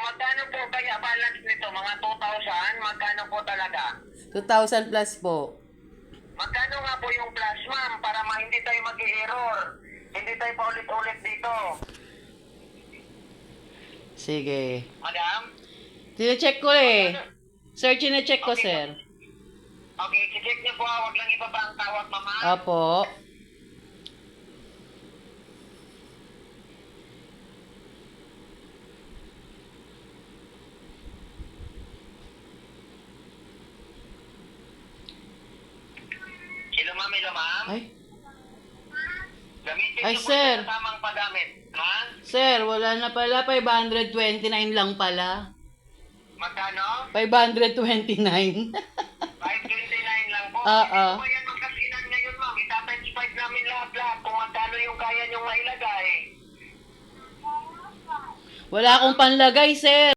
magkano po kaya balance nito? Mga 2,000? Magkano po talaga? 2,000 plus po. Magkano nga po yung plus, ma'am, para hindi tayo mag-error? Hindi tayo paulit-ulit dito. Sige. Madam? Tine-check ko eh. Sir, tine-check ko, Okay. sir. Okay, check niyo po. Huwag lang ibaba ang tawag, mama. Opo. Hello, ma'am. Hello, ma'am. Ay, Gamitin Ay, niyo po sir. yung tamang paggamit. Ha? sir, wala na pala. 529 lang pala. Magkano? 529. 529 lang po. Oo. Hindi po yan magkasinan ngayon, ma'am. Itatimes 5 namin lahat-lahat kung magkano yung kaya niyong mailagay. Wala akong panlagay, sir.